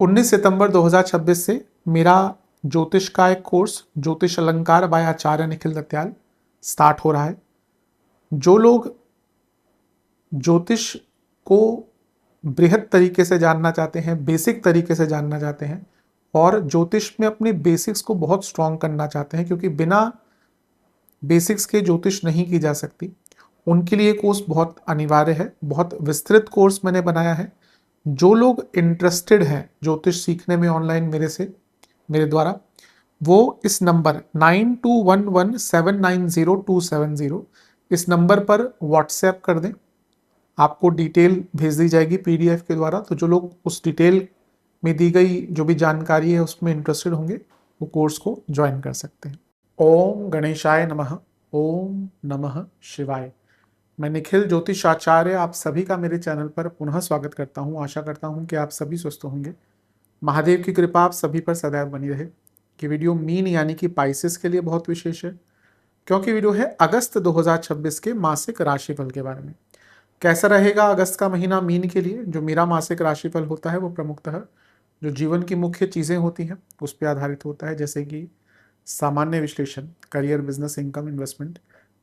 19 सितंबर 2026 से मेरा ज्योतिष का एक कोर्स ज्योतिष अलंकार बाय आचार्य निखिल दत्याल स्टार्ट हो रहा है। जो लोग ज्योतिष को बृहद तरीके से जानना चाहते हैं, बेसिक तरीके से जानना चाहते हैं और ज्योतिष में अपने बेसिक्स को बहुत स्ट्रॉन्ग करना चाहते हैं, क्योंकि बिना बेसिक्स के ज्योतिष नहीं की जा सकती, उनके लिए कोर्स बहुत अनिवार्य है। बहुत विस्तृत कोर्स मैंने बनाया है। जो लोग इंटरेस्टेड हैं ज्योतिष सीखने में ऑनलाइन मेरे द्वारा, वो इस नंबर 9211790270 इस नंबर पर व्हाट्सएप कर दें। आपको डिटेल भेज दी जाएगी पीडीएफ के द्वारा। तो जो लोग उस डिटेल में दी गई जो भी जानकारी है उसमें इंटरेस्टेड होंगे, वो कोर्स को ज्वाइन कर सकते हैं। ओम गणेशाय नमः। ओम नमः शिवाय। मैं निखिल ज्योतिष आचार्य आप सभी का मेरे चैनल पर पुनः स्वागत करता हूं। आशा करता हूं कि आप सभी स्वस्थ होंगे। महादेव की कृपा आप सभी पर सदैव बनी रहे। कि वीडियो मीन यानी कि पाइसेस के लिए बहुत विशेष है, क्योंकि वीडियो है अगस्त 2026 के मासिक राशिफल के बारे में। कैसा रहेगा अगस्त का महीना मीन के लिए? जो मेरा मासिक राशिफल होता है वो प्रमुखतः जो जीवन की मुख्य चीज़ें होती हैं उस पर आधारित होता है, जैसे कि सामान्य विश्लेषण, career, business, income, investment,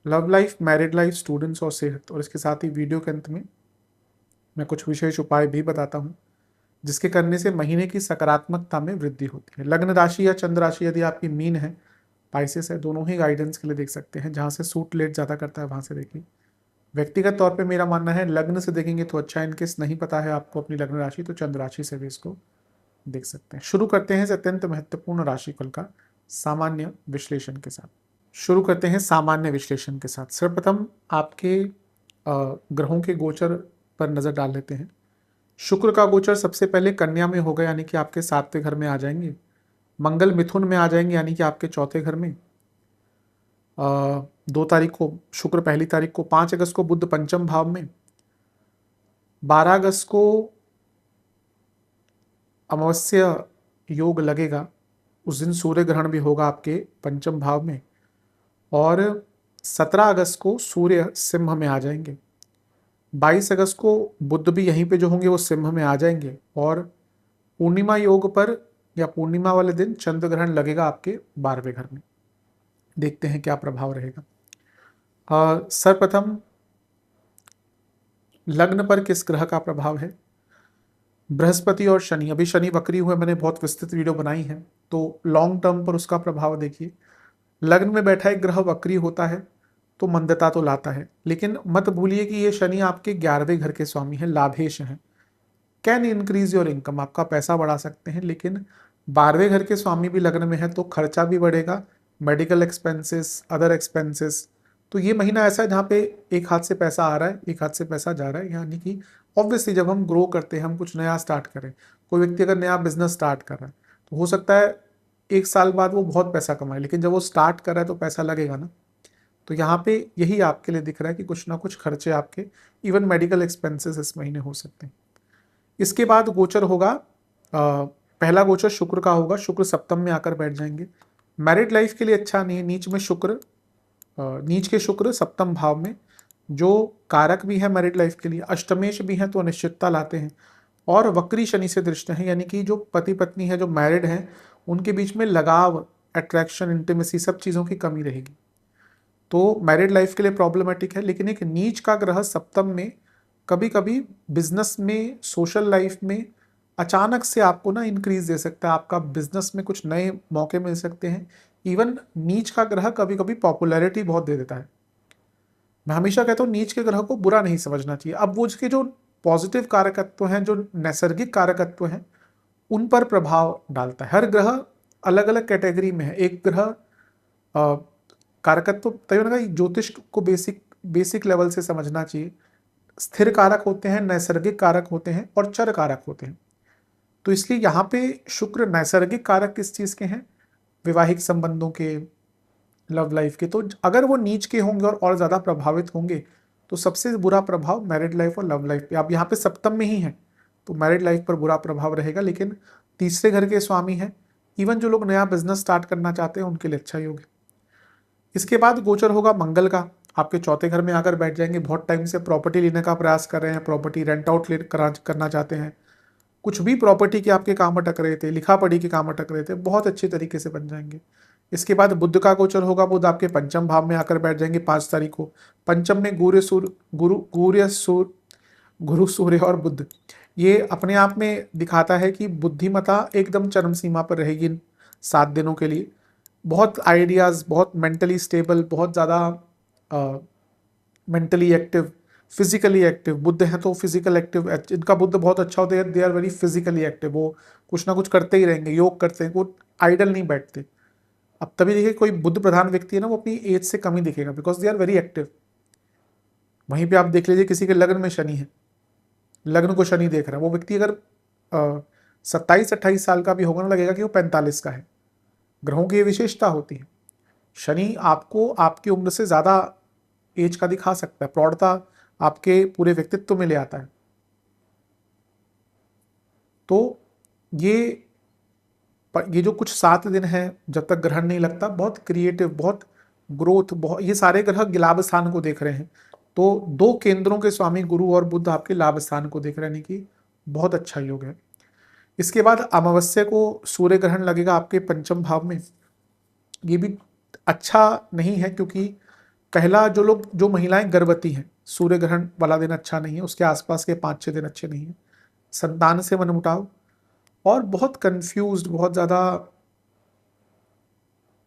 love life, married life, students और सेहत। और इसके साथ ही वीडियो के अंत में मैं कुछ विशेष उपाय भी बताता हूँ जिसके करने से महीने की सकारात्मकता में वृद्धि होती है। लग्न राशि या चंद्र राशि यदि आपकी मीन है, पाइसेस है, दोनों ही गाइडेंस के लिए देख सकते हैं। जहाँ से सूट लेट ज़्यादा करता है वहाँ से देखिए। व्यक्तिगत तौर पे मेरा मानना है लग्न से देखेंगे तो अच्छा। इनकेस नहीं पता है आपको अपनी लग्न राशि, तो चंद्र राशि से भी इसको देख सकते हैं। शुरू करते हैं इस अत्यंत महत्वपूर्ण राशिफल का सामान्य विश्लेषण के साथ। शुरू करते हैं सामान्य विश्लेषण के साथ। सर्वप्रथम आपके ग्रहों के गोचर पर नजर डाल लेते हैं। शुक्र का गोचर सबसे पहले कन्या में होगा, यानी कि आपके 7वें घर में आ जाएंगे। मंगल मिथुन में आ जाएंगे, यानी कि आपके 4थे घर में। 2 तारीख को शुक्र, 1 तारीख को 5 अगस्त को बुध पंचम भाव में, 12 अगस्त को अमावस्या योग लगेगा। उस दिन सूर्य ग्रहण भी होगा आपके पंचम भाव में। और 17 अगस्त को सूर्य सिंह में आ जाएंगे। 22 अगस्त को बुध भी यहीं पे जो होंगे वो सिंह में आ जाएंगे। और पूर्णिमा योग पर या पूर्णिमा वाले दिन चंद्र ग्रहण लगेगा आपके 12वें घर में। देखते हैं क्या प्रभाव रहेगा। सर्वप्रथम लग्न पर किस ग्रह का प्रभाव है? बृहस्पति और शनि। अभी शनि वक्री हुए, मैंने बहुत विस्तृत वीडियो बनाई है, तो लॉन्ग टर्म पर उसका प्रभाव देखिए। लग्न में बैठा एक ग्रह वक्री होता है तो मंदता तो लाता है, लेकिन मत भूलिए कि ये शनि आपके 11वें घर के स्वामी हैं, लाभेश हैं। कैन इंक्रीज योर इनकम, आपका पैसा बढ़ा सकते हैं, लेकिन 12वें घर के स्वामी भी लग्न में है तो खर्चा भी बढ़ेगा, मेडिकल एक्सपेंसेस, अदर एक्सपेंसेस। तो ये महीना ऐसा है जहाँ पे एक हाथ से पैसा आ रहा है, एक हाथ से पैसा जा रहा है। यानी कि ऑब्वियसली जब हम ग्रो करते हैं, हम कुछ नया स्टार्ट करें, कोई व्यक्ति अगर नया बिजनेस स्टार्ट कर रहा है तो हो सकता है 1 साल बाद वो बहुत पैसा कमाए, लेकिन जब वो स्टार्ट कर रहा है तो पैसा लगेगा ना। तो यहाँ पे यही आपके लिए दिख रहा है कि कुछ ना कुछ खर्चे आपके, इवन मेडिकल एक्सपेंसेस इस महीने हो सकते हैं। इसके बाद गोचर होगा, पहला गोचर शुक्र का होगा। शुक्र सप्तम में आकर बैठ जाएंगे। मैरिड लाइफ के लिए अच्छा नहीं है। नीच में शुक्र, नीच के शुक्र सप्तम भाव में, जो कारक भी है मैरिड लाइफ के लिए, अष्टमेश भी हैं तो अनिश्चितता लाते हैं। और वक्री शनि से दृष्ट हैं, यानी कि जो पति पत्नी है, जो मैरिड हैं, उनके बीच में लगाव, अट्रैक्शन, इंटीमेसी, सब चीज़ों की कमी रहेगी। तो मैरिड लाइफ के लिए प्रॉब्लमेटिक है। लेकिन एक नीच का ग्रह सप्तम में कभी कभी बिजनेस में, सोशल लाइफ में अचानक से आपको ना इंक्रीज दे सकता है। आपका बिजनेस में कुछ नए मौके मिल सकते हैं। इवन नीच का ग्रह कभी कभी पॉपुलैरिटी बहुत दे देता है। मैं हमेशा कहता हूँ नीच के ग्रह को बुरा नहीं समझना चाहिए। अब वो उसके जो पॉजिटिव कारकत्व हैं, जो नैसर्गिक कारकत्व हैं, उन पर प्रभाव डालता है। हर ग्रह अलग अलग कैटेगरी में है। एक ग्रह कारकत्व तय होगा। ज्योतिष को बेसिक बेसिक लेवल से समझना चाहिए। स्थिर कारक होते हैं, नैसर्गिक कारक होते हैं और चर कारक होते हैं। तो इसलिए यहाँ पे शुक्र नैसर्गिक कारक किस चीज़ के हैं? वैवाहिक संबंधों के, लव लाइफ के। तो अगर वो नीच के होंगे और ज़्यादा प्रभावित होंगे तो सबसे बुरा प्रभाव मैरिड लाइफ और लव लाइफ पे। आप यहाँ पे सप्तम में ही हैं तो मैरिड लाइफ पर बुरा प्रभाव रहेगा, लेकिन तीसरे घर के स्वामी हैं। इवन जो लोग नया बिजनेस स्टार्ट करना चाहते हैं उनके लिए अच्छा योग है। इसके बाद गोचर होगा मंगल का। आपके 4थे घर में आकर बैठ जाएंगे। बहुत टाइम से प्रॉपर्टी लेने का प्रयास कर रहे हैं, प्रॉपर्टी रेंट आउट करना चाहते हैं, कुछ भी प्रॉपर्टी के आपके काम अटक रहे थे, लिखा पढ़ी के काम अटक रहे थे, बहुत अच्छे तरीके से बन जाएंगे। इसके बाद बुध का गोचर होगा, बुध आपके पंचम भाव में आकर बैठ जाएंगे 5 तारीख को। पंचम में गुरु सूर्य और बुध, ये अपने आप में दिखाता है कि बुद्धिमत्ता एकदम चरम सीमा पर रहेगी इन 7 दिनों के लिए। बहुत आइडियाज, बहुत मेंटली स्टेबल, बहुत ज़्यादा mentally active, physically active. Buddha हैं तो फिजिकल एक्टिव, इनका बुद्ध बहुत अच्छा होता है, they are very physically active, वो कुछ ना कुछ करते ही रहेंगे, योग करते हैं, वो आइडल नहीं बैठते। अब तभी देखिए कोई बुद्ध प्रधान व्यक्ति है ना, वो अपनी एज से कम ही दिखेगा, because they are very active. वहीं पे आप देख लीजिए किसी के लग्न में शनि है, लग्न को शनि देख रहा है, वो व्यक्ति अगर 27-28 साल का भी होगा ना, लगेगा कि वो 45 का है। ग्रहों की ये विशेषता होती है। शनि आपको आपकी उम्र से ज्यादा एज का दिखा सकता है, प्रौढ़ता आपके पूरे व्यक्तित्व में ले आता है। तो ये जो कुछ 7 दिन है, जब तक ग्रहण नहीं लगता, बहुत क्रिएटिव, बहुत ग्रोथ, बहुत, ये सारे ग्रह लाभ स्थान को देख रहे हैं। तो 2 केंद्रों के स्वामी गुरु और बुध आपके लाभ स्थान को देख रहे हैं, कि बहुत अच्छा योग है। इसके बाद अमावस्या को सूर्य ग्रहण लगेगा आपके पंचम भाव में। ये भी अच्छा नहीं है, क्योंकि पहला जो महिलाएं गर्भवती हैं, सूर्य ग्रहण वाला दिन अच्छा नहीं है, उसके आसपास के 5-6 दिन अच्छे नहीं है। संतान से मनमुटाव और बहुत कंफ्यूज्ड, बहुत ज़्यादा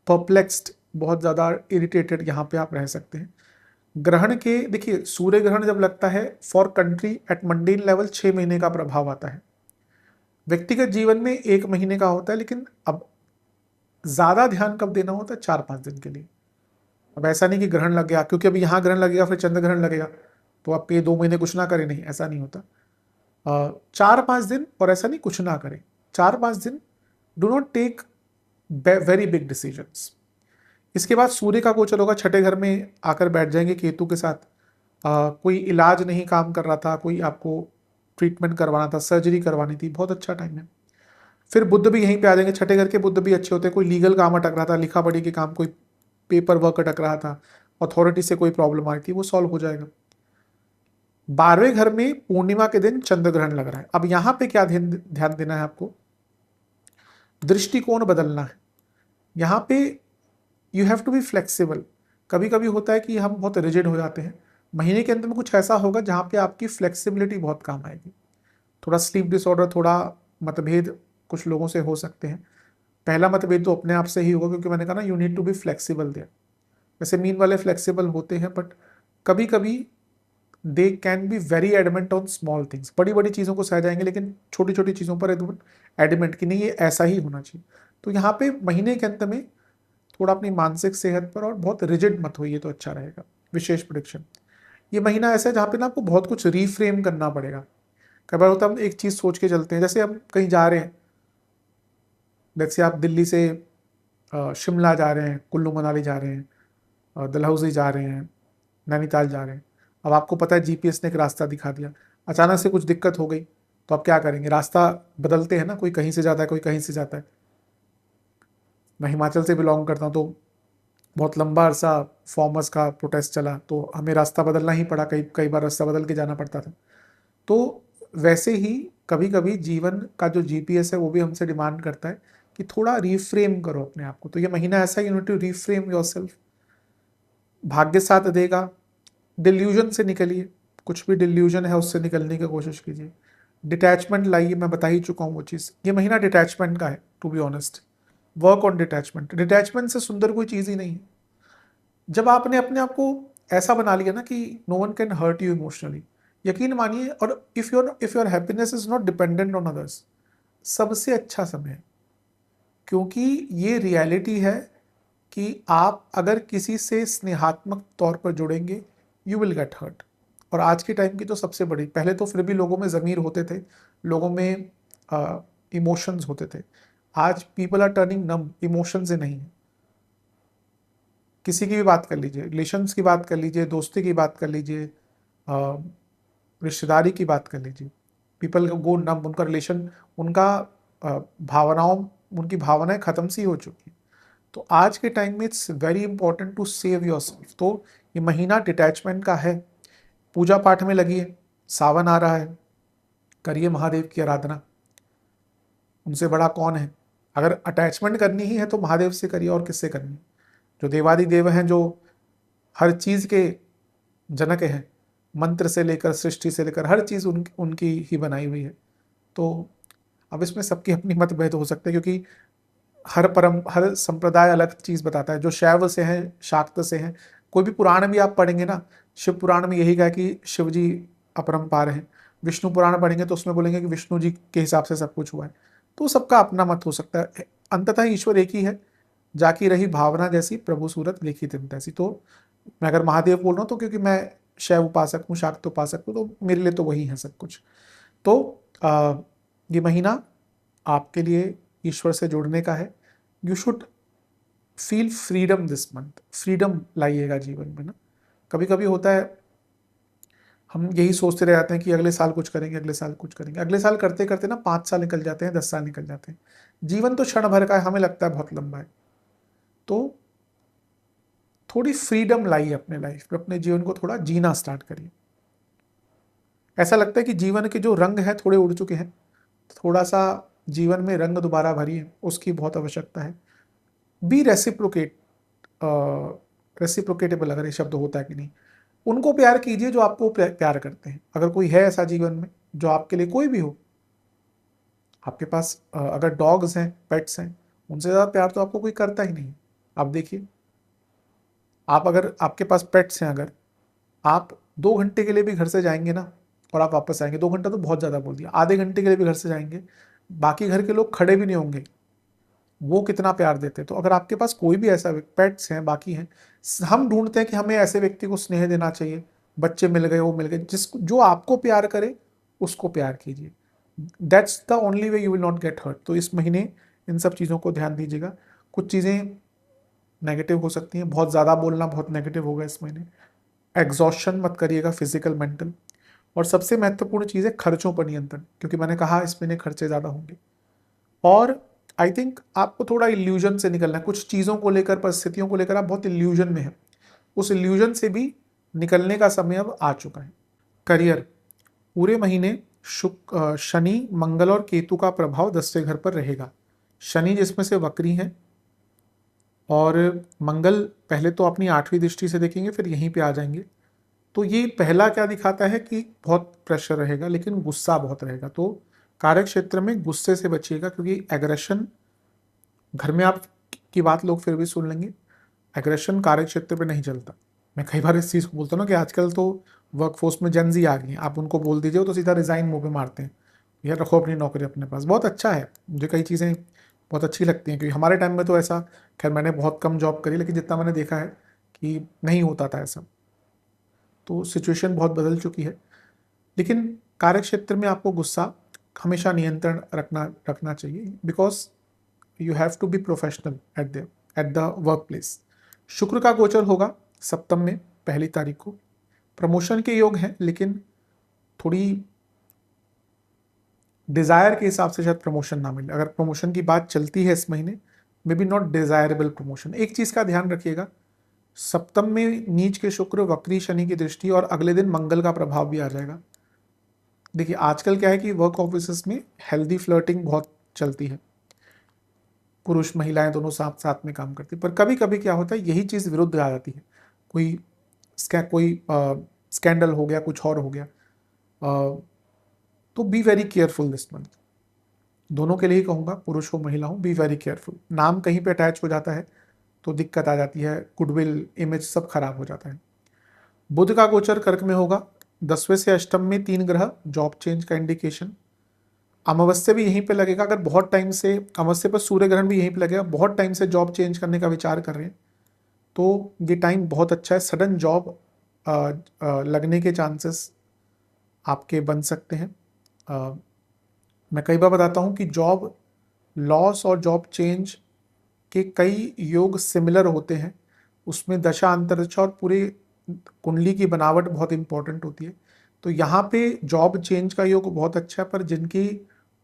परप्लेक्स्ड, बहुत ज़्यादा इरिटेटेड यहाँ पे आप रह सकते हैं। ग्रहण के देखिए, सूर्य ग्रहण जब लगता है for country at mundane level 6 महीने का प्रभाव आता है, व्यक्तिगत जीवन में 1 महीने का होता है, लेकिन अब ज़्यादा ध्यान कब देना होता है? 4-5 दिन के लिए। अब ऐसा नहीं कि ग्रहण लग गया, क्योंकि अभी यहाँ ग्रहण लगेगा फिर चंद्र ग्रहण लगेगा तो आप ये 2 महीने कुछ ना करें, नहीं, ऐसा नहीं होता। 4-5 दिन, और ऐसा नहीं कुछ ना करें, 4-5 दिन do not take very big decisions. इसके बाद सूर्य का गोचर होगा, छठे घर में आकर बैठ जाएंगे केतु के साथ। कोई इलाज नहीं काम कर रहा था, कोई आपको ट्रीटमेंट करवाना था, सर्जरी करवानी थी, बहुत अच्छा टाइम है। फिर बुध भी यहीं पे आ जाएंगे, छठे घर के बुध भी अच्छे होते हैं। कोई लीगल काम अटक रहा था, लिखा पढ़ी के काम, कोई पेपर वर्क अटक रहा था, अथॉरिटी से कोई प्रॉब्लम आ रही थी, वो सॉल्व हो जाएगा। 12वें घर में पूर्णिमा के दिन चंद्र ग्रहण लग रहा है। अब यहाँ पे क्या ध्यान देना है आपको? दृष्टिकोण बदलना है यहाँ पे। You have to be flexible. कभी कभी होता है कि हम बहुत रिजिड हो जाते हैं। महीने के अंत में कुछ ऐसा होगा जहाँ पे आपकी फ्लेक्सिबिलिटी बहुत काम आएगी। थोड़ा स्लीप डिसऑर्डर, थोड़ा मतभेद कुछ लोगों से हो सकते हैं। पहला मतभेद तो अपने आप से ही होगा, क्योंकि मैंने कहा ना, you need to be flexible there. वैसे मीन वाले फ्लेक्सिबल होते हैं, बट कभी कभी they can be very adamant on small things. बड़ी बड़ी चीज़ों को सह जाएंगे, लेकिन छोटी छोटी चीज़ों पर एकदम एडमेंट कि नहीं, ये ऐसा ही होना चाहिए। तो यहाँ पे महीने के अंत में थोड़ा अपनी मानसिक सेहत पर और बहुत रिजिड मत होइए तो अच्छा रहेगा। विशेष प्रेडिक्शन, ये महीना ऐसा है जहाँ पे ना आपको बहुत कुछ रीफ्रेम करना पड़ेगा। कई बार होता है हम एक चीज़ सोच के चलते हैं, जैसे हम कहीं जा रहे हैं, जैसे आप दिल्ली से शिमला जा रहे हैं, कुल्लू मनाली जा रहे हैं, डलहौजी जा रहे हैं, नैनीताल जा रहे हैं। अब आपको पता है जीपीएस ने एक रास्ता दिखा दिया, अचानक से कुछ दिक्कत हो गई, तो आप क्या करेंगे? रास्ता बदलते हैं ना, कोई कहीं से जाता है, कोई कहीं से जाता है। मैं हिमाचल से बिलोंग करता हूँ, तो बहुत लंबा अरसा फॉर्मर्स का प्रोटेस्ट चला, तो हमें रास्ता बदलना ही पड़ा, कई कई बार रास्ता बदल के जाना पड़ता था। तो वैसे ही कभी कभी जीवन का जो जीपीएस है वो भी हमसे डिमांड करता है कि थोड़ा रिफ्रेम करो अपने आप को। तो ये महीना ऐसा है, you need to reframe yourself. भाग्य साथ देगा। डिल्यूजन से निकलिए, कुछ भी डिल्यूजन है उससे निकलने की कोशिश कीजिए। डिटैचमेंट लाइए, मैं बता ही चुका हूँ वो चीज़। ये महीना डिटैचमेंट का है, to be honest. Work on detachment. Detachment से सुंदर कोई चीज़ ही नहीं है। जब आपने अपने आप को ऐसा बना लिया ना कि no one can hurt you emotionally, यकीन मानिए, और if your happiness is not dependent on others, सबसे अच्छा समय है। क्योंकि ये रियलिटी है कि आप अगर किसी से स्नेहात्मक तौर पर जुड़ेंगे, यू विल गेट हर्ट। और आज के टाइम की तो सबसे बड़ी, पहले तो फिर भी लोगों में ज़मीर होते थे, लोगों में इमोशंस होते थे। आज people are turning numb, emotion से नहीं है। किसी की भी बात कर लीजिए, रिलेशंस की बात कर लीजिए, दोस्ती की बात कर लीजिए, रिश्तेदारी की बात कर लीजिए, पीपल गो नम, उनका रिलेशन, उनका भावनाओं, उनकी भावनाएं ख़त्म सी हो चुकी हैं। तो आज के टाइम में it's very important to save yourself. तो ये महीना डिटैचमेंट का है। पूजा पाठ में लगिए, सावन आ रहा है, करिए महादेव की आराधना। उनसे बड़ा कौन है? अगर अटैचमेंट करनी ही है तो महादेव से करिए, और किससे करनी है? जो देवादिदेव हैं, जो हर चीज़ के जनक हैं, मंत्र से लेकर सृष्टि से लेकर हर चीज़ उनकी ही बनाई हुई है। तो अब इसमें सबकी अपनी मतभेद हो सकते हैं, क्योंकि हर संप्रदाय अलग चीज़ बताता है। जो शैव से है, शाक्त से है, कोई भी पुराण भी आप पढ़ेंगे ना, शिव पुराण में यही कहा कि शिव जी अपरंपार हैं। विष्णु पुराण पढ़ेंगे तो उसमें बोलेंगे कि विष्णु जी के हिसाब से सब कुछ हुआ है। तो सबका अपना मत हो सकता है। अंततः ईश्वर एक ही है, जाकी रही भावना जैसी, प्रभु सूरत देखी तिन तैसी। तो मैं अगर महादेव बोल रहा हूँ तो क्योंकि मैं शैव उपासक हूँ, शाक्त उपासक हूँ, तो मेरे लिए तो वही है सब कुछ। तो ये महीना आपके लिए ईश्वर से जुड़ने का है। You should feel freedom this month. Freedom लाइएगा जीवन में ना। कभी कभी होता है हम यही सोचते रह जाते हैं कि अगले साल कुछ करेंगे, अगले साल कुछ करेंगे। अगले साल करते करते ना 5 साल निकल जाते हैं, 10 साल निकल जाते हैं। जीवन तो क्षण भर का है, हमें लगता है बहुत लंबा है। तो थोड़ी फ्रीडम लाइए अपने लाइफ में, अपने जीवन को थोड़ा जीना स्टार्ट करिए। ऐसा लगता है कि जीवन के जो रंग है थोड़े उड़ चुके हैं, थोड़ा सा जीवन में रंग दोबारा भरिए, उसकी बहुत आवश्यकता है। बी रेसिप्रोकेट, रेसिप्रोकेटेबल, अगर ये शब्द होता है कि नहीं, उनको प्यार कीजिए जो आपको प्यार करते हैं। अगर कोई है ऐसा जीवन में जो आपके लिए, कोई भी हो, आपके पास अगर डॉग्स हैं, पेट्स हैं, उनसे ज़्यादा प्यार तो आपको कोई करता ही नहीं। आप देखिए, आप अगर आपके पास पेट्स हैं, अगर आप 2 घंटे के लिए भी घर से जाएंगे ना और आप वापस आएंगे, 2 घंटा तो बहुत ज़्यादा बोल दिया, आधे घंटे के लिए भी घर से जाएंगे, बाकी घर के लोग खड़े भी नहीं होंगे, वो कितना प्यार देते हैं। तो अगर आपके पास कोई भी ऐसा पेट्स हैं, बाकी हैं, हम ढूंढते हैं कि हमें ऐसे व्यक्ति को स्नेह देना चाहिए। बच्चे मिल गए, वो मिल गए, जो आपको प्यार करे उसको प्यार कीजिए। That's the only way you will not get hurt. तो इस महीने इन सब चीज़ों को ध्यान दीजिएगा। कुछ चीज़ें नेगेटिव हो सकती हैं, बहुत ज़्यादा बोलना बहुत नेगेटिव होगा इस महीने। एग्जॉशन मत करिएगा, फिजिकल मेंटल। और सबसे महत्वपूर्ण चीज़ है खर्चों पर नियंत्रण, क्योंकि मैंने कहा इस महीने खर्चे ज़्यादा होंगे। और आई थिंक आपको थोड़ा इल्यूजन से निकलना है। कुछ चीज़ों को लेकर, परिस्थितियों को लेकर आप बहुत इल्यूजन में हैं, उस इल्यूजन से भी निकलने का समय अब आ चुका है। करियर, पूरे महीने शनि, मंगल और केतु का प्रभाव 10वें घर पर रहेगा। शनि जिसमें से वक्री है, और मंगल पहले तो अपनी 8वीं दृष्टि से देखेंगे, फिर यहीं पे आ जाएंगे। तो ये पहला क्या दिखाता है कि बहुत प्रेशर रहेगा, लेकिन गुस्सा बहुत रहेगा। तो कार्य क्षेत्र में गुस्से से बचिएगा, क्योंकि एग्रेशन, घर में आप की बात लोग फिर भी सुन लेंगे, एग्रेशन कार्य क्षेत्र पे नहीं चलता। मैं कई बार इस चीज़ को बोलता हूँ ना कि आजकल तो वर्कफोर्स में जेनजी आ गई हैं, आप उनको बोल दीजिए तो सीधा रिज़ाइन मुंह पे मारते हैं, यार रखो अपनी नौकरी अपने पास। बहुत अच्छा है, मुझे कई चीज़ें बहुत अच्छी लगती हैं, क्योंकि हमारे टाइम में तो ऐसा, खैर मैंने बहुत कम जॉब करी, लेकिन जितना मैंने देखा है कि नहीं होता था ऐसा। तो सिचुएशन बहुत बदल चुकी है। लेकिन कार्य क्षेत्र में आपको गुस्सा हमेशा नियंत्रण रखना चाहिए, because you have to be professional at the workplace. शुक्र का गोचर होगा सप्तम में 1 तारीख को। प्रमोशन के योग हैं, लेकिन थोड़ी डिज़ायर के हिसाब से शायद प्रमोशन ना मिले। अगर प्रमोशन की बात चलती है इस महीने, may be not desirable promotion. एक चीज़ का ध्यान रखिएगा, सप्तम में नीच के शुक्र, वक्री शनि की दृष्टि, और अगले दिन मंगल का प्रभाव भी आ जाएगा। देखिए आजकल क्या है कि वर्क ऑफिसेस में हेल्दी फ्लर्टिंग बहुत चलती है, पुरुष महिलाएं दोनों साथ साथ में काम करती है। पर कभी कभी क्या होता है, यही चीज़ विरुद्ध आ जाती है, कोई स्कैंडल हो गया, कुछ और हो गया। तो be very careful this month. दोनों के लिए ही कहूँगा, पुरुष हो महिला हो, बी वेरी केयरफुल। नाम कहीं पे अटैच हो जाता है तो दिक्कत आ जाती है, गुडविल, इमेज सब खराब हो जाता है। बुध का गोचर कर्क में होगा, 10वें से अष्टम में 3 ग्रह, जॉब चेंज का इंडिकेशन। अमावस्या भी यहीं पे लगेगा, अगर बहुत टाइम से, अमावस्या पर सूर्य ग्रहण भी यहीं पे लगेगा, बहुत टाइम से जॉब चेंज करने का विचार कर रहे हैं तो ये टाइम बहुत अच्छा है। सडन जॉब लगने के चांसेस आपके बन सकते हैं। मैं कई बार बताता हूँ कि जॉब लॉस और जॉब चेंज के कई योग सिमिलर होते हैं, उसमें दशा अंतरदशा और पूरी कुंडली की बनावट बहुत इंपॉर्टेंट होती है। तो यहाँ पे जॉब चेंज का योग बहुत अच्छा है, पर जिनकी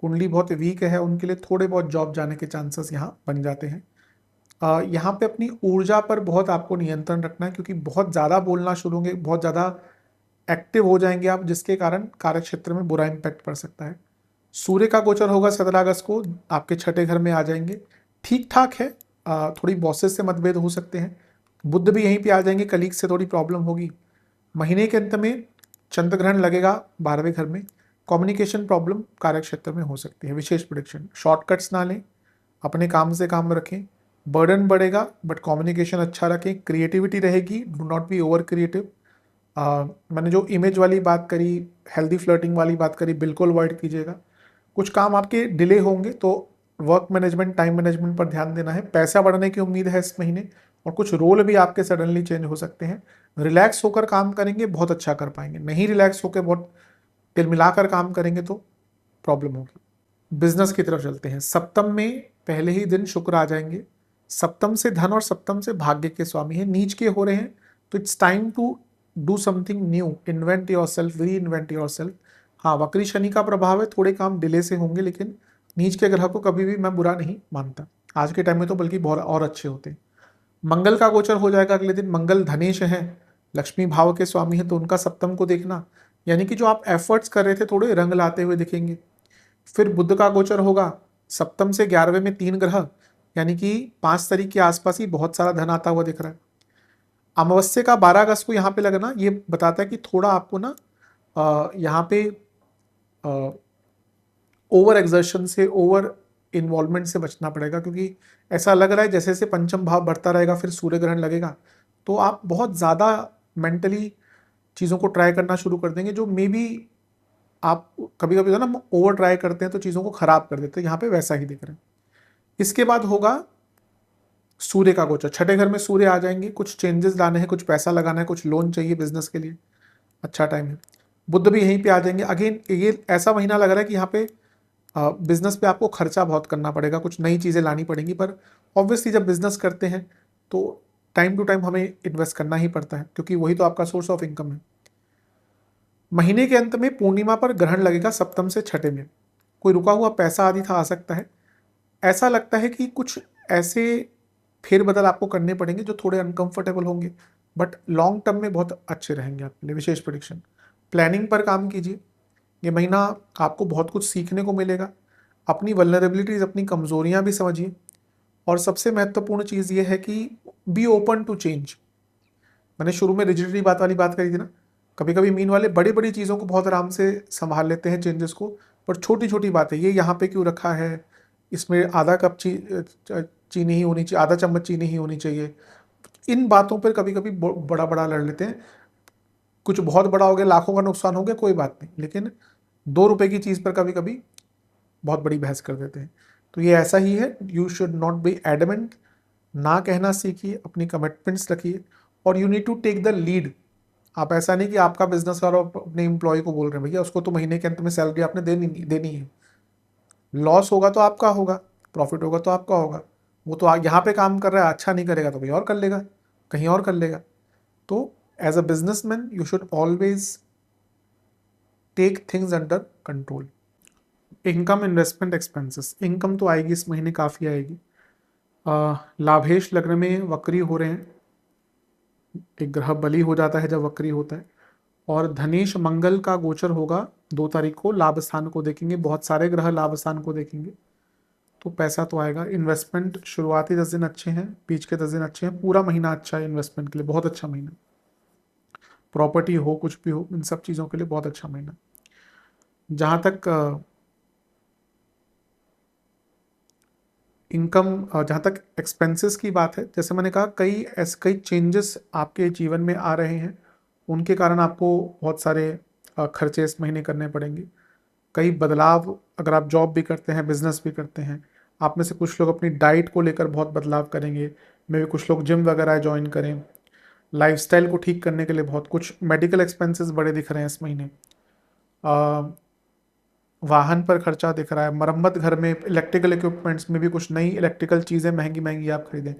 कुंडली बहुत वीक है उनके लिए थोड़े बहुत जॉब जाने के चांसेस यहाँ बन जाते हैं। यहाँ पे अपनी ऊर्जा पर बहुत आपको नियंत्रण रखना है, क्योंकि बहुत ज़्यादा बोलना शुरू होंगे, बहुत ज़्यादा एक्टिव हो जाएंगे आप, जिसके कारण कार्य क्षेत्र में बुरा इम्पैक्ट पड़ सकता है। सूर्य का गोचर होगा 17 अगस्त को, आपके छठे घर में आ जाएंगे। ठीक ठाक है, थोड़ी बॉसेस से मतभेद हो सकते हैं। बुध भी यहीं पे आ जाएंगे, कलीग से थोड़ी प्रॉब्लम होगी। महीने के अंत में चंद्र ग्रहण लगेगा 12वें घर में, कम्युनिकेशन प्रॉब्लम कार्य क्षेत्र में हो सकती है। विशेष प्रिडिक्शन, शॉर्टकट्स ना लें, अपने काम से काम रखें। बर्डन बढ़ेगा बट कम्युनिकेशन अच्छा रखें, क्रिएटिविटी रहेगी, do not be over creative. मैंने जो इमेज वाली बात करी, हेल्दी फ्लर्टिंग वाली बात करी, बिल्कुल अवॉइड कीजिएगा। कुछ काम आपके डिले होंगे तो वर्क मैनेजमेंट, टाइम मैनेजमेंट पर ध्यान देना है। पैसा बढ़ने की उम्मीद है इस महीने, और कुछ रोल भी आपके सडनली चेंज हो सकते हैं। रिलैक्स होकर काम करेंगे बहुत अच्छा कर पाएंगे, नहीं रिलैक्स होकर बहुत तिलमिलाकर काम करेंगे तो प्रॉब्लम होगी। बिजनेस की तरफ चलते हैं। सप्तम में पहले ही दिन शुक्र आ जाएंगे। सप्तम से धन और सप्तम से भाग्य के स्वामी हैं, नीच के हो रहे हैं, तो it's time to do something new, invent yourself, reinvent yourself. हाँ, वक्री शनि का प्रभाव है, थोड़े काम डिले से होंगे, लेकिन नीच के ग्रह को कभी भी मैं बुरा नहीं मानता। आज के टाइम में तो बल्कि बहुत और अच्छे होते हैं। मंगल का गोचर हो जाएगा अगले दिन। मंगल धनेश है, लक्ष्मी भाव के स्वामी है, तो उनका सप्तम को देखना, यानी कि जो आप एफर्ट्स कर रहे थे थोड़े रंग लाते हुए दिखेंगे। फिर बुध का गोचर होगा, सप्तम से 11वें में 3 ग्रह, यानी कि 5 तारीख के आसपास ही बहुत सारा धन आता हुआ दिख रहा है। अमावस्या का 12 अगस्त को यहाँ पे लगना ये बताता है कि थोड़ा आपको ना यहाँ पे ओवर एक्सर्शन से, ओवर इन्वॉल्वमेंट से बचना पड़ेगा, क्योंकि ऐसा लग रहा है जैसे जैसे पंचम भाव बढ़ता रहेगा फिर सूर्य ग्रहण लगेगा, तो आप बहुत ज़्यादा मेंटली चीज़ों को ट्राई करना शुरू कर देंगे, जो मे बी आप कभी कभी ना ओवर ट्राई करते हैं तो चीज़ों को खराब कर देते हैं। यहाँ पे वैसा ही दिख रहा है। इसके बाद होगा सूर्य का गोचर, छठे घर में सूर्य आ जाएंगे। कुछ चेंजेस लाने हैं, कुछ पैसा लगाना है, कुछ लोन चाहिए बिजनेस के लिए, अच्छा टाइम है। बुध भी यहीं पे आ जाएंगे। अगेन ये ऐसा महीना लग रहा है कि यहाँ पे बिजनेस पे आपको खर्चा बहुत करना पड़ेगा, कुछ नई चीज़ें लानी पड़ेंगी, पर ऑब्वियसली जब बिजनेस करते हैं तो टाइम टू टाइम हमें इन्वेस्ट करना ही पड़ता है, क्योंकि वही तो आपका सोर्स ऑफ इनकम है। महीने के अंत में पूर्णिमा पर ग्रहण लगेगा सप्तम से छठे में, कोई रुका हुआ पैसा आदि था आ सकता है। ऐसा लगता है कि कुछ ऐसे फेरबदल आपको करने पड़ेंगे जो थोड़े अनकंफर्टेबल होंगे, बट लॉन्ग टर्म में बहुत अच्छे रहेंगे आपके लिए। विशेष प्रेडिक्शन, प्लानिंग पर काम कीजिए। ये महीना आपको बहुत कुछ सीखने को मिलेगा। अपनी वल्नरेबिलिटीज, अपनी कमजोरियां भी समझिए, और सबसे महत्वपूर्ण चीज़ ये है कि बी ओपन टू चेंज। मैंने शुरू में रिजिडिटी बात वाली बात करी थी ना, कभी कभी मीन वाले बड़ी बड़ी चीज़ों को बहुत आराम से संभाल लेते हैं चेंजेस को, पर छोटी छोटी बातें, ये यहाँ पे क्यों रखा है, इसमें आधा कप चीनी ही होनी चाहिए, आधा चम्मच चीनी ही होनी चाहिए, इन बातों पर कभी कभी बड़ा बड़ा लड़ लेते हैं। कुछ बहुत बड़ा हो गया, लाखों का नुकसान हो गया, कोई बात नहीं, लेकिन 2 रुपए की चीज़ पर कभी कभी बहुत बड़ी बहस कर देते हैं। तो ये ऐसा ही है, you should not be adamant, ना कहना सीखिए, अपनी कमिटमेंट्स रखिए, और you need to take the lead. आप ऐसा नहीं कि आपका बिजनेस और आप अपने एम्प्लॉय को बोल रहे हैं भैया उसको तो महीने के अंत में सैलरी आपने देनी देनी है। लॉस होगा तो आपका होगा, प्रॉफिट होगा तो आपका होगा। वो तो यहाँ पे काम कर रहा है, अच्छा नहीं करेगा तो कोई और कर लेगा, कहीं और कर लेगा। तो as a businessman you should always take things under control. Income, investment, expenses. Income तो आएगी इस महीने, काफ़ी आएगी। लाभेश लग्न में वक्री हो रहे हैं, एक ग्रह बली हो जाता है जब वक्री होता है। और धनेश मंगल का गोचर होगा 2 तारीख को, लाभ स्थान को देखेंगे, बहुत सारे ग्रह लाभ स्थान को देखेंगे, तो पैसा तो आएगा। इन्वेस्टमेंट, शुरुआती 10 दिन अच्छे हैं, बीच के 10 दिन अच्छे हैं, पूरा महीना अच्छा है इन्वेस्टमेंट के लिए, बहुत अच्छा महीना। प्रॉपर्टी हो, कुछ भी हो, इन सब चीज़ों के लिए बहुत अच्छा महीना। जहाँ तक इनकम, जहाँ तक एक्सपेंसेस की बात है, जैसे मैंने कहा कई चेंजेस आपके जीवन में आ रहे हैं, उनके कारण आपको बहुत सारे खर्चे इस महीने करने पड़ेंगे। कई बदलाव, अगर आप जॉब भी करते हैं, बिजनेस भी करते हैं, आप में से कुछ लोग अपनी डाइट को लेकर बहुत बदलाव करेंगे, मे भी कुछ लोग जिम वगैरह ज्वाइन करें। लाइफस्टाइल को ठीक करने के लिए बहुत कुछ मेडिकल एक्सपेंसेस बड़े दिख रहे हैं इस महीने। वाहन पर खर्चा दिख रहा है, मरम्मत, घर में इलेक्ट्रिकल इक्विपमेंट्स में भी कुछ नई इलेक्ट्रिकल चीज़ें महंगी महंगी आप खरीदें,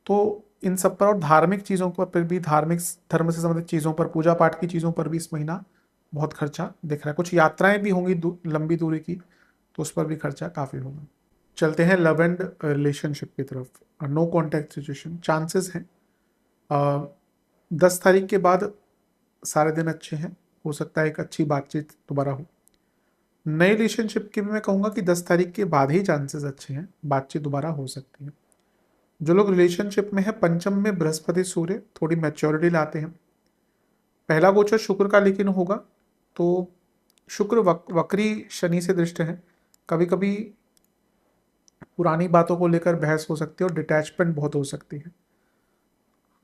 तो इन सब पर, और धार्मिक चीज़ों पर भी, धार्मिक धर्म से संबंधित चीज़ों पर, पूजा पाठ की चीज़ों पर भी इस महीना बहुत खर्चा दिख रहा है। कुछ यात्राएं भी होंगी लंबी दूरी की, तो उस पर भी खर्चा काफ़ी होगा। चलते हैं लव एंड रिलेशनशिप की तरफ। नो कॉन्टैक्ट सिचुएशन, चांसेस हैं 10 तारीख के बाद सारे दिन अच्छे हैं, हो सकता है एक अच्छी बातचीत दोबारा हो। नए रिलेशनशिप के भी मैं कहूँगा कि 10 तारीख के बाद ही चांसेस अच्छे हैं, बातचीत दोबारा हो सकती है। जो लोग रिलेशनशिप में है, पंचम में बृहस्पति सूर्य थोड़ी मैच्योरिटी लाते हैं। पहला गोचर शुक्र का लेकिन होगा, तो शुक्र वक्री शनि से दृष्ट है। कभी कभी पुरानी बातों को लेकर बहस हो सकती है और डिटैचमेंट बहुत हो सकती है।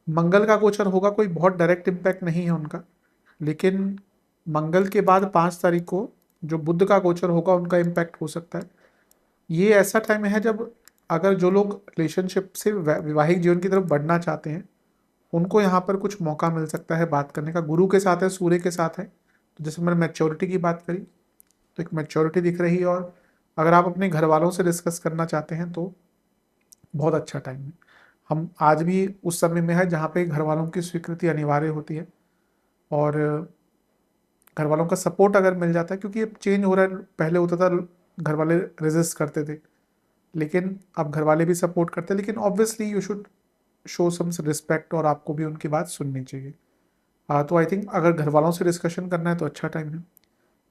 मंगल का गोचर होगा, कोई बहुत डायरेक्ट इम्पैक्ट नहीं है उनका, लेकिन मंगल के बाद 5 तारीख को जो बुध का गोचर होगा उनका इम्पैक्ट हो सकता है। ये ऐसा टाइम है जब अगर जो लोग रिलेशनशिप से वैवाहिक जीवन की तरफ बढ़ना चाहते हैं उनको यहाँ पर कुछ मौका मिल सकता है बात करने का। गुरु के साथ है, सूर्य के साथ है, तो जैसे मैंने मैच्योरिटी की बात करी तो एक मैच्योरिटी दिख रही है। और अगर आप अपने घर वालों से डिस्कस करना चाहते हैं तो बहुत अच्छा टाइम है। हम आज भी उस समय में है जहाँ पे घर वालों की स्वीकृति अनिवार्य होती है और घर वालों का सपोर्ट अगर मिल जाता है, क्योंकि अब चेंज हो रहा है। पहले होता था घर वाले रेजिस्ट करते थे, लेकिन अब घर वाले भी सपोर्ट करते हैं, लेकिन obviously you should show some respect और आपको भी उनकी बात सुननी चाहिए। तो आई थिंक अगर घर वालों से डिस्कशन करना है तो अच्छा टाइम है।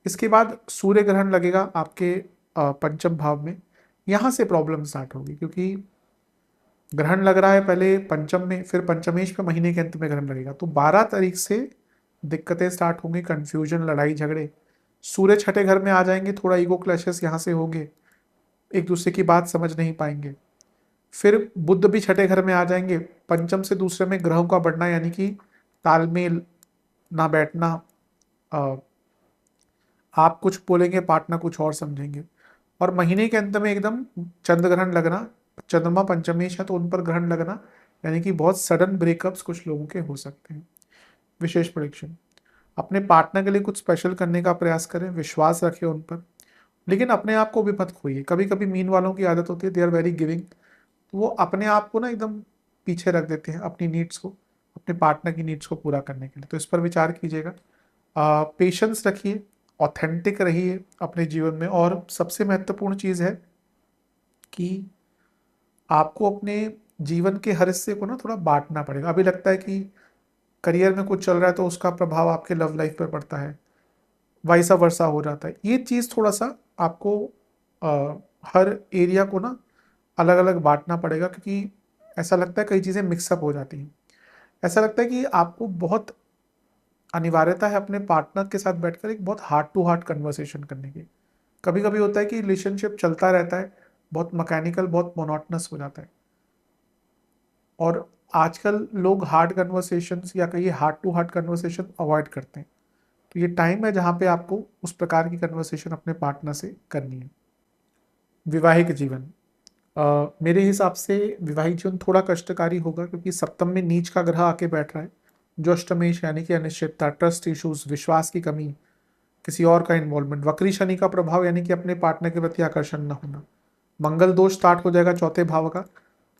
इसके बाद सूर्य ग्रहण लगेगा आपके पंचम भाव में। यहाँ से प्रॉब्लम स्टार्ट होगी, क्योंकि ग्रहण लग रहा है पहले पंचम में, फिर पंचमेश पे महीने के अंत में ग्रहण लगेगा, तो 12 तारीख से दिक्कतें स्टार्ट होंगी, कंफ्यूजन, लड़ाई झगड़े। सूर्य छठे घर में आ जाएंगे, थोड़ा ईगो क्लैशेस यहाँ से होंगे, एक दूसरे की बात समझ नहीं पाएंगे। फिर बुध भी छठे घर में आ जाएंगे, पंचम से दूसरे में ग्रहों का बढ़ना, यानी कि तालमेल ना बैठना। अ, आप कुछ बोलेंगे, पार्टनर कुछ और समझेंगे। और महीने के अंत में एकदम चंद्र ग्रहण लगना, चंद्रमा पंचमेश है तो उन पर ग्रहण लगना, यानी कि बहुत सडन ब्रेकअप्स कुछ लोगों के हो सकते हैं। विशेष प्रेडिक्शन, अपने पार्टनर के लिए कुछ स्पेशल करने का प्रयास करें, विश्वास रखें उन पर, लेकिन अपने आप को भी मत खोइए। कभी कभी मीन वालों की आदत होती है, दे आर वेरी गिविंग, वो अपने आप को ना एकदम पीछे रख देते हैं अपनी नीड्स को, अपने पार्टनर की नीड्स को पूरा करने के लिए। तो इस पर विचार कीजिएगा। पेशेंस रखिए, ऑथेंटिक रहिए अपने जीवन में। और सबसे महत्वपूर्ण चीज़ है कि आपको अपने जीवन के हर हिस्से को ना थोड़ा बांटना पड़ेगा। अभी लगता है कि करियर में कुछ चल रहा है तो उसका प्रभाव आपके लव लाइफ पर पड़ता है, वाइसा वर्सा हो जाता है। ये चीज़ थोड़ा सा आपको हर एरिया को ना अलग अलग बांटना पड़ेगा, क्योंकि ऐसा लगता है कई चीज़ें मिक्सअप हो जाती हैं। ऐसा लगता है कि आपको बहुत अनिवार्यता है अपने पार्टनर के साथ बैठकर एक बहुत हार्ट टू हार्ट कन्वर्सेशन करने की। कभी कभी होता है कि रिलेशनशिप चलता रहता है, बहुत मैकेनिकल, बहुत मोनोटनस हो जाता है। और आजकल लोग हार्ड कन्वर्सेशंस या कहिए heart to heart conversation avoid करते हैं। तो ये टाइम है जहाँ पे आपको उस प्रकार की कन्वर्सेशन अपने पार्टनर से करनी है। वैवाहिक जीवन, मेरे हिसाब से वैवाहिक जीवन थोड़ा कष्टकारी होगा, क्योंकि सप्तम में नीच का ग्रह आके बैठ रहा है, जो अष्टमेश, यानी कि अनिश्चितता, ट्रस्ट इश्यूज, विश्वास की कमी, किसी और का इन्वॉल्वमेंट, वक्री शनि का प्रभाव, यानी कि अपने पार्टनर के प्रति आकर्षण न होना। मंगल दोष स्टार्ट हो जाएगा चौथे भाव का।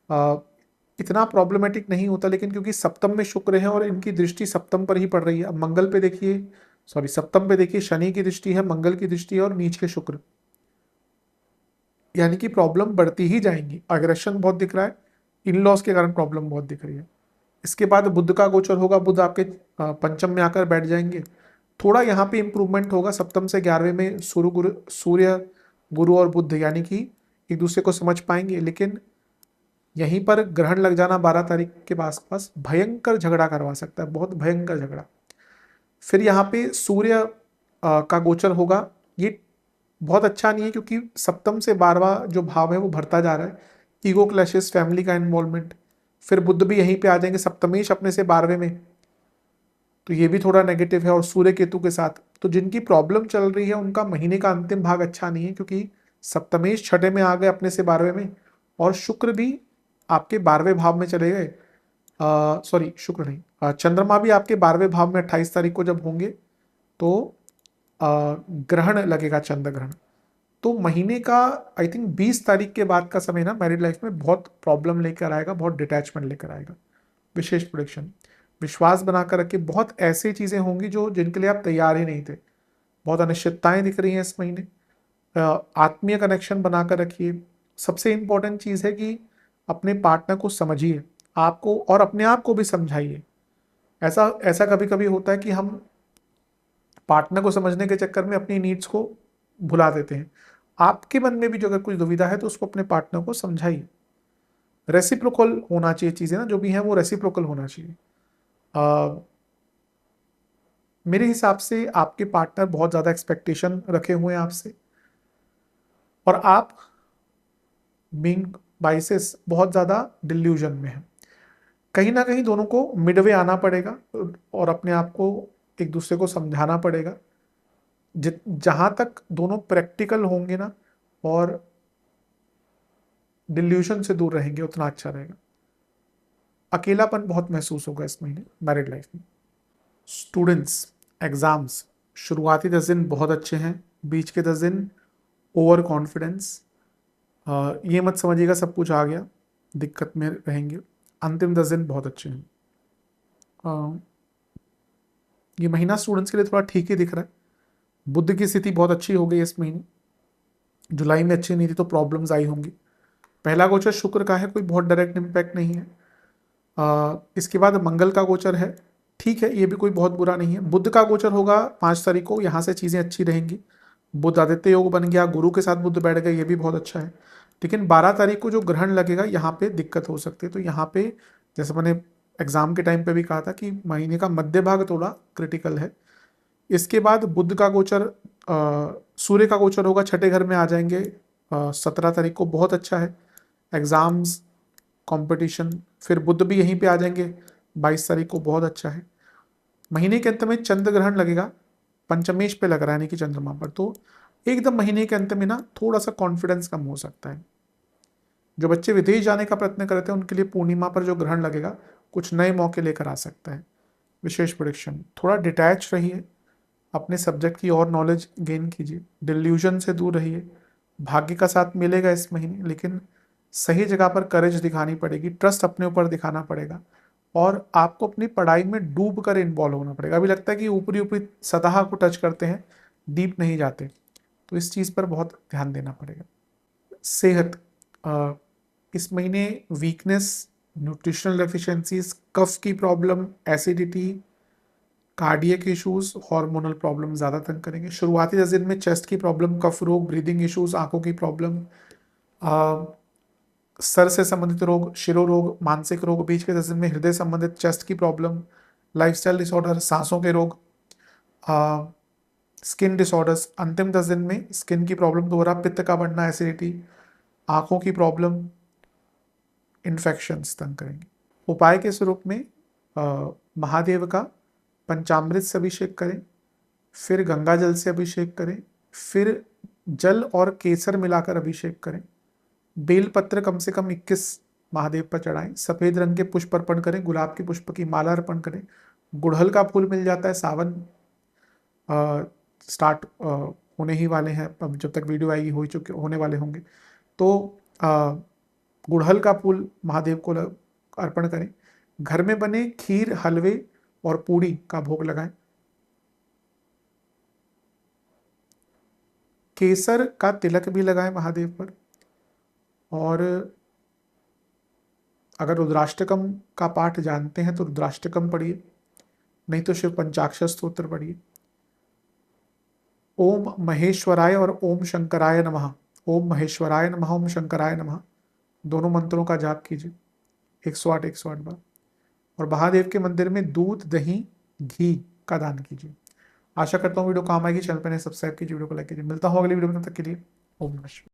अ, इतना प्रॉब्लमेटिक नहीं होता, लेकिन क्योंकि सप्तम में शुक्र है और इनकी दृष्टि सप्तम पर ही पड़ रही है। अब मंगल पे देखिए, सॉरी सप्तम पे देखिए, शनि की दृष्टि है, मंगल की दृष्टि है और नीच के शुक्र, यानी कि प्रॉब्लम बढ़ती ही जाएंगी। अग्रेशन बहुत दिख रहा है, इन लॉस के कारण प्रॉब्लम बहुत दिख रही है। इसके बाद बुध का गोचर होगा, बुध आपके पंचम में आकर बैठ जाएंगे। थोड़ा यहाँ पे इंप्रूवमेंट होगा, सप्तम से 11वें में सूर्य गुरु और बुध, यानी कि एक दूसरे को समझ पाएंगे। लेकिन यहीं पर ग्रहण लग जाना 12 तारीख के आसपास भयंकर झगड़ा करवा सकता है, बहुत भयंकर झगड़ा। फिर यहाँ पे सूर्य का गोचर होगा, ये बहुत अच्छा नहीं है, क्योंकि सप्तम से 12वां जो भाव है वो भरता जा रहा है, ईगो क्लैशेस, फैमिली का इन्वॉल्वमेंट। फिर बुध भी यहीं पे आ जाएंगे सप्तमेश अपने से 12वें में, तो ये भी थोड़ा नेगेटिव है, और सूर्य केतु के साथ। तो जिनकी प्रॉब्लम चल रही है उनका महीने का अंतिम भाग अच्छा नहीं है, क्योंकि सप्तमेश छठे में आ गए अपने से 12वें में, और शुक्र भी आपके 12वें भाव में चले गए। सॉरी शुक्र नहीं, चंद्रमा भी आपके 12वें भाव में 28 तारीख को जब होंगे तो ग्रहण लगेगा, चंद्र ग्रहण। तो महीने का आई थिंक 20 तारीख के बाद का समय ना मैरिड लाइफ में बहुत प्रॉब्लम लेकर आएगा, बहुत डिटैचमेंट लेकर आएगा। विशेष प्रोडिक्शन, विश्वास बनाकर रखिए, बहुत ऐसी चीज़ें होंगी जो जिनके लिए आप तैयार ही नहीं थे। बहुत अनिश्चितताएं दिख रही हैं इस महीने। आत्मीय कनेक्शन बनाकर रखिए। सबसे इंपॉर्टेंट चीज़ है कि अपने पार्टनर को समझिए आपको, और अपने आप को भी समझाइए। ऐसा ऐसा कभी कभी होता है कि हम पार्टनर को समझने के चक्कर में अपनी नीड्स को भुला देते हैं। आपके मन में भी जो अगर कुछ दुविधा है तो उसको अपने पार्टनर को समझाइए। रेसिप्रोकल होना चाहिए चीज़ें ना, जो भी हैं वो रेसिप्रोकल होना चाहिए। अ, मेरे हिसाब से आपके पार्टनर बहुत ज़्यादा एक्सपेक्टेशन रखे हुए हैं आपसे, और आप बीइंग बाइसेस बहुत ज़्यादा डिल्यूजन में हैं। कहीं ना कहीं दोनों को मिडवे आना पड़ेगा और अपने आप को एक दूसरे को समझाना पड़ेगा। जहां तक दोनों प्रैक्टिकल होंगे ना और डिल्यूशन से दूर रहेंगे उतना अच्छा रहेगा। अकेलापन बहुत महसूस होगा इस महीने मैरिड लाइफ में। स्टूडेंट्स, एग्जाम्स, शुरुआती 10 दिन बहुत अच्छे हैं, बीच के 10 दिन ओवर कॉन्फिडेंस, ये मत समझिएगा सब कुछ आ गया, दिक्कत में रहेंगे। अंतिम 10 दिन बहुत अच्छे हैं। अ, ये महीना स्टूडेंट्स के लिए थोड़ा ठीक ही दिख रहा है। बुध की स्थिति बहुत अच्छी हो गई इस महीने। जुलाई में अच्छी नहीं थी तो प्रॉब्लम्स आई होंगी। पहला गोचर शुक्र का है, कोई बहुत डायरेक्ट इम्पैक्ट नहीं है। इसके बाद मंगल का गोचर है, ठीक है, ये भी कोई बहुत बुरा नहीं है। बुध का गोचर होगा 5 तारीख को, यहाँ से चीज़ें अच्छी रहेंगी। बुध आदित्य योग बन गया, गुरु के साथ बुध बैठ गए, ये भी बहुत अच्छा है। लेकिन 12 तारीख को जो ग्रहण लगेगा यहाँ पे दिक्कत हो सकती है। तो यहाँ पे जैसे मैंने एग्जाम के टाइम पे भी कहा था कि महीने का मध्य भाग थोड़ा क्रिटिकल है। इसके बाद बुध का गोचर, सूर्य का गोचर होगा, छठे घर में आ जाएंगे 17 तारीख को, बहुत अच्छा है। एग्जाम्स, कंपटीशन, फिर बुध भी यहीं पे आ जाएंगे 22 तारीख को, बहुत अच्छा है। महीने के अंत में चंद्र ग्रहण लगेगा, पंचमेश पे लग रहा है यानी कि चंद्रमा पर, तो एकदम महीने के अंत में ना थोड़ा सा कॉन्फिडेंस कम हो सकता है। जो बच्चे विदेश जाने का प्रयत्न करते हैं उनके लिए पूर्णिमा पर जो ग्रहण लगेगा कुछ नए मौके लेकर आ सकता है। विशेष प्रेडिक्शन, थोड़ा डिटैच रहिए, अपने सब्जेक्ट की और नॉलेज गेन कीजिए, डिल्यूजन से दूर रहिए। भाग्य का साथ मिलेगा इस महीने, लेकिन सही जगह पर करेज दिखानी पड़ेगी, ट्रस्ट अपने ऊपर दिखाना पड़ेगा, और आपको अपनी पढ़ाई में डूब कर इन्वॉल्व होना पड़ेगा। अभी लगता है कि ऊपरी ऊपरी सतह को टच करते हैं, डीप नहीं जाते, तो इस चीज़ पर बहुत ध्यान देना पड़ेगा। सेहत, इस महीने वीकनेस, न्यूट्रिशनल डेफिशिएंसीज, कफ की problem, acidity, cardiac issues, hormonal problem ज़्यादा तंग करेंगे। शुरुआती 10 दिन में चेस्ट की प्रॉब्लम, कफ रोग, ब्रीदिंग इश्यूज, आंखों की प्रॉब्लम, सर से संबंधित रोग, शिरोरोग, मानसिक रोग, बीच के 10 दिन में हृदय संबंधित, चेस्ट की प्रॉब्लम, लाइफस्टाइल डिसऑर्डर, सांसों के रोग, स्किन डिसऑर्डर्स। अंतिम 10 दिन में स्किन की प्रॉब्लम दोहरा, पित्त का बढ़ना, एसिडिटी, आंखों की प्रॉब्लम, इन्फेक्शंस तंग करेंगे। उपाय के स्वरूप में महादेव का पंचामृत से अभिषेक करें, फिर गंगा जल से अभिषेक करें, फिर जल और केसर मिलाकर अभिषेक करें। बेलपत्र कम से कम 21 महादेव पर चढ़ाएं। सफेद रंग के पुष्प अर्पण करें, गुलाब के पुष्प की माला अर्पण करें। गुड़हल का फूल मिल जाता है, सावन स्टार्ट होने ही वाले हैं, अब जब तक वीडियो आएगी हो चुके होने वाले होंगे, तो गुड़हल का फूल महादेव को अर्पण करें। घर में बने खीर, हलवे और पूड़ी का भोग लगाएं। केसर का तिलक भी लगाएं महादेव पर। और अगर रुद्राष्टकम का पाठ जानते हैं तो रुद्राष्टकम पढ़िए, नहीं तो शिव पंचाक्षर स्तोत्र पढ़िए। ओम महेश्वराय और ओम शंकराय नमः, ओम महेश्वराय नमः, ओम शंकराय नमः, दोनों मंत्रों का जाप कीजिए 108 बार। और महादेव के मंदिर में दूध, दही, घी का दान कीजिए। आशा करता हूँ वीडियो काम आएगी। चैनल पर नए सब्सक्राइब कीजिए, वीडियो को लाइक कीजिए। मिलता हूँ अगली वीडियो में, तब तक के लिए ओम नमः शिवाय।